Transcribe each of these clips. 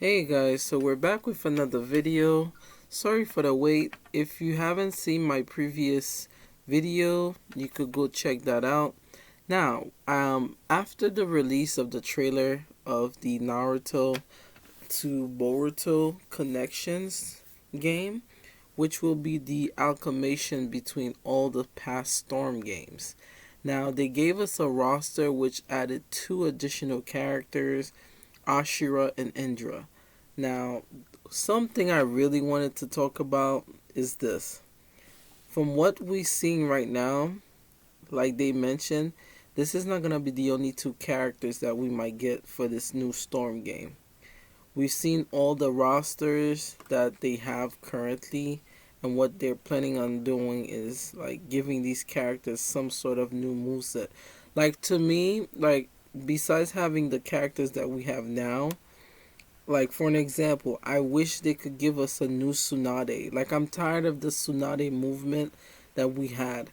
Hey guys, so we're back with another video. Sorry for the wait. If you haven't seen my previous video, you could go check that out. Now, after the release of the trailer of the Naruto to Boruto Connections game, which will be the amalgamation between all the past Storm games. Now, they gave us a roster which added two additional characters, Ashura and Indra. Now, something I really wanted to talk about is this. From what we're seeing right now, like they mentioned, this is not going to be the only two characters that we might get for this new Storm game. We've seen all the rosters that they have currently, and what they're planning on doing is like giving these characters some sort of new moveset. Like to me, like besides having the characters that we have now, like for an example, I wish they could give us a new Tsunade. Like I'm tired of the Tsunade movement that we had.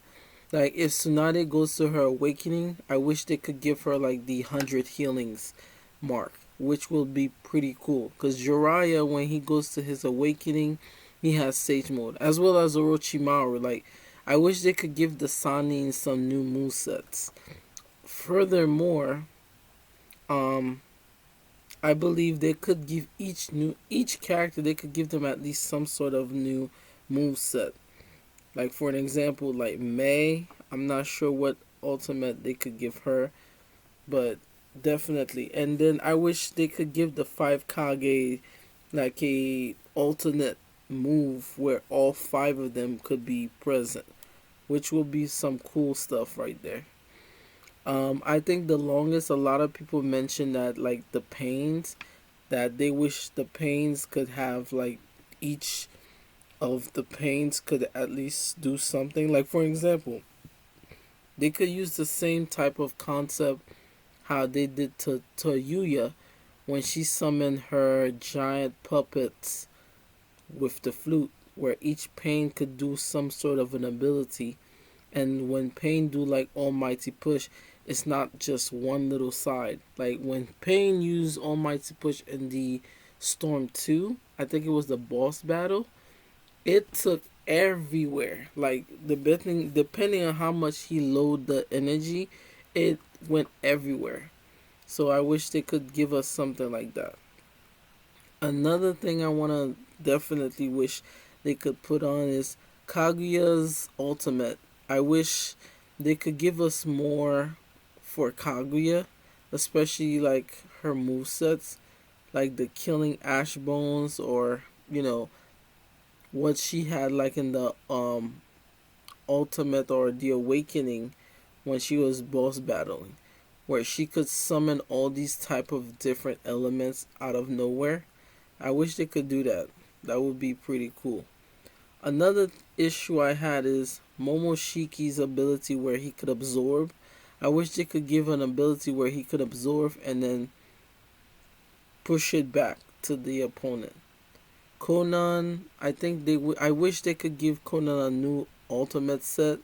Like if Tsunade goes to her awakening, I wish they could give her like the 100 healings mark, which will be pretty cool. Cause Jiraiya, when he goes to his awakening, he has Sage mode, as well as Orochimaru. Like I wish they could give the Sannin some new movesets. Furthermore, um, I believe they could give each character, they could give them at least some sort of new move set. Like for an example, like May, I'm not sure what ultimate they could give her, but definitely. And then I wish they could give the five Kage like a alternate move where all five of them could be present, which will be some cool stuff right there. I think the longest a lot of people mention that like the pains, that they wish the pains could have like each of the pains could at least do something. Like for example, they could use the same type of concept how they did to Yuya when she summoned her giant puppets with the flute, where each pain could do some sort of an ability, and when Pain do like Almighty Push, it's not just one little side. Like when Pain used Almighty Push in the Storm 2, I think it was the boss battle, it took everywhere. Like depending on how much he load the energy, it went everywhere. So I wish they could give us something like that. Another thing I wanna definitely wish they could put on is Kaguya's ultimate. I wish they could give us more for Kaguya, especially like her movesets, like the killing ash bones, or you know what she had like in the ultimate or the awakening when she was boss battling, where she could summon all these type of different elements out of nowhere. I wish they could do that. That would be pretty cool. Another issue I had is Momoshiki's ability where he could absorb. I wish they could give an ability where he could absorb and then push it back to the opponent. Conan, I think I wish they could give Conan a new ultimate set,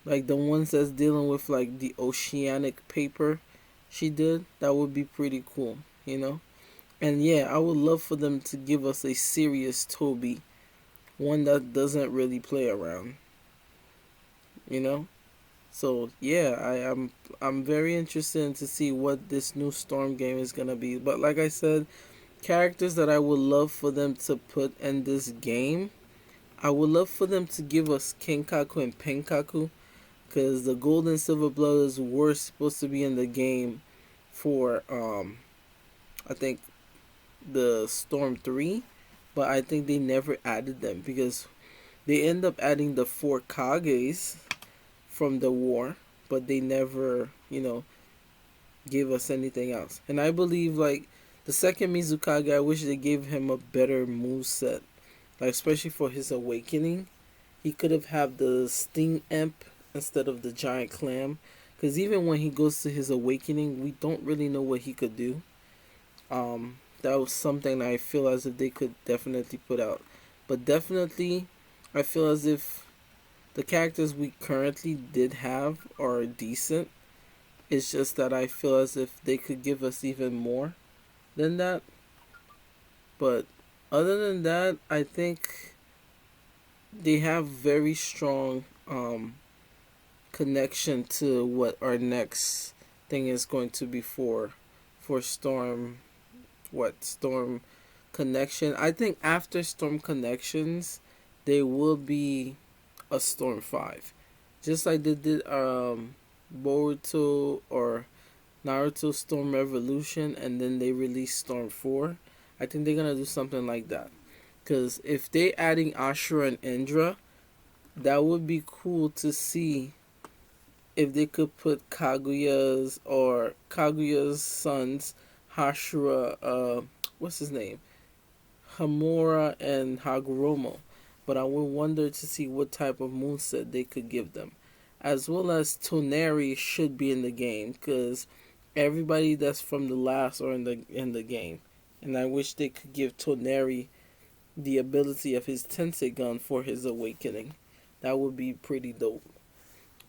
like the ones that's dealing with like the oceanic paper she did. That would be pretty cool, you know. And yeah, I would love for them to give us a serious Toby, one that doesn't really play around, you know. So yeah, I'm very interested in to see what this new Storm game is gonna be. But like I said, characters that I would love for them to put in this game, I would love for them to give us Kenkaku and Penkaku, because the Gold and Silver Brothers were supposed to be in the game for I think the Storm 3, but I think they never added them because they end up adding the four Kages from the war, but they never, gave us anything else. And I believe like the second Mizukage, I wish they gave him a better move set, like especially for his awakening. He could have had the Sting Imp instead of the Giant Clam, because even when he goes to his awakening, we don't really know what he could do. That was something that I feel as if they could definitely put out, but definitely, I feel as if the characters we currently did have are decent. It's just that I feel as if they could give us even more than that. But other than that, I think they have very strong connection to what our next thing is going to be for Storm. What Storm Connection? I think after Storm Connections, there will be a Storm 5, just like they did Boruto or Naruto Storm Revolution, and then they released Storm 4. I think they're gonna do something like that. Because if they adding Ashura and Indra, that would be cool to see if they could put Kaguya's sons, Hashira, what's his name? Hamura and Hagoromo. But I would wonder to see what type of moveset they could give them. As well as Toneri should be in the game, because everybody that's from the last are in the game. And I wish they could give Toneri the ability of his Tensei gun for his awakening. That would be pretty dope.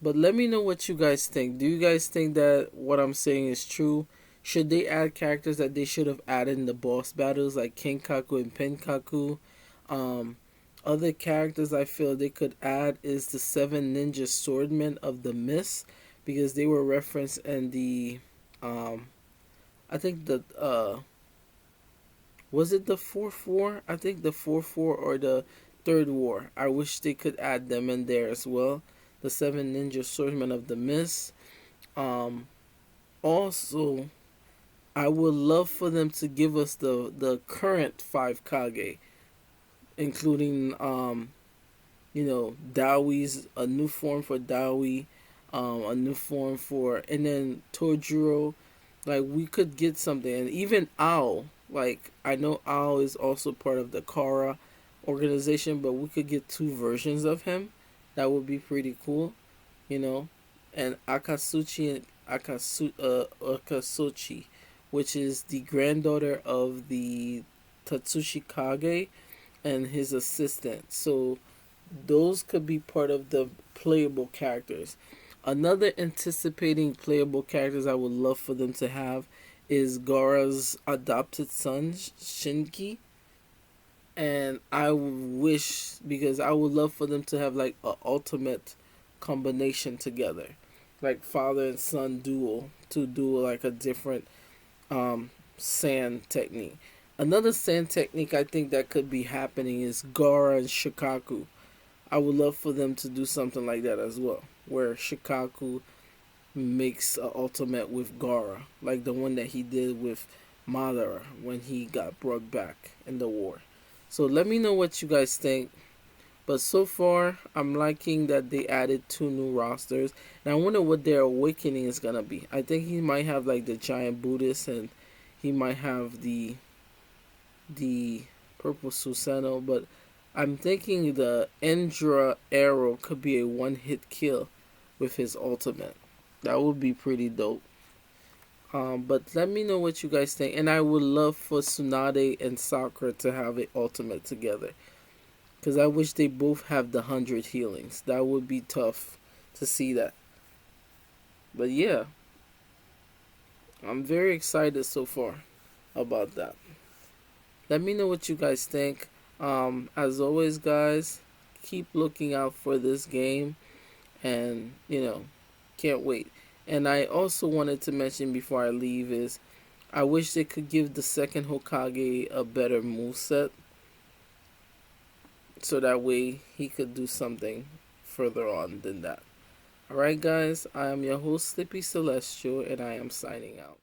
But let me know what you guys think. Do you guys think that what I'm saying is true? Should they add characters that they should have added in the boss battles, like Kenkaku and Penkaku? Other characters I feel they could add is the 7 ninja swordmen of the mist, because they were referenced in the I think the was it the fourth war? I think the fourth war or the third war. I wish they could add them in there as well. The 7 ninja swordsmen of the mist. Also, I would love for them to give us the current 5 Kage, including Dowi's, a new form for Dowi, a new form for, and then Tojuro. Like, we could get something, and even Ao. Like, I know Ao is also part of the Kara organization, but we could get 2 versions of him. That would be pretty cool, And Akatsuchi, which is the granddaughter of the Tatsushi Kage and his assistant. So those could be part of the playable characters. Another anticipating playable characters I would love for them to have is Gaara's adopted son, Shinki. And I wish, because I would love for them to have like an ultimate combination together. Like father and son duel, to do like a different sand technique. Another sand technique I think that could be happening is Gaara and Shikaku. I would love for them to do something like that as well, where Shikaku makes an ultimate with Gaara, like the one that he did with Madara when he got brought back in the war. So let me know what you guys think. But so far, I'm liking that they added 2 new rosters. And I wonder what their awakening is going to be. I think he might have like the giant Buddhist, and he might have the purple Susanoo. But I'm thinking the Indra arrow could be a one-hit kill with his ultimate. That would be pretty dope. But let me know what you guys think. And I would love for Tsunade and Sakura to have an ultimate together, because I wish they both have the 100 healings. That would be tough to see that. But yeah, I'm very excited so far about that. Let me know what you guys think. As always, guys, keep looking out for this game. And, can't wait. And I also wanted to mention before I leave is, I wish they could give the second Hokage a better moveset, so that way he could do something further on than that. Alright guys, I am your host Slippy Celestial, and I am signing out.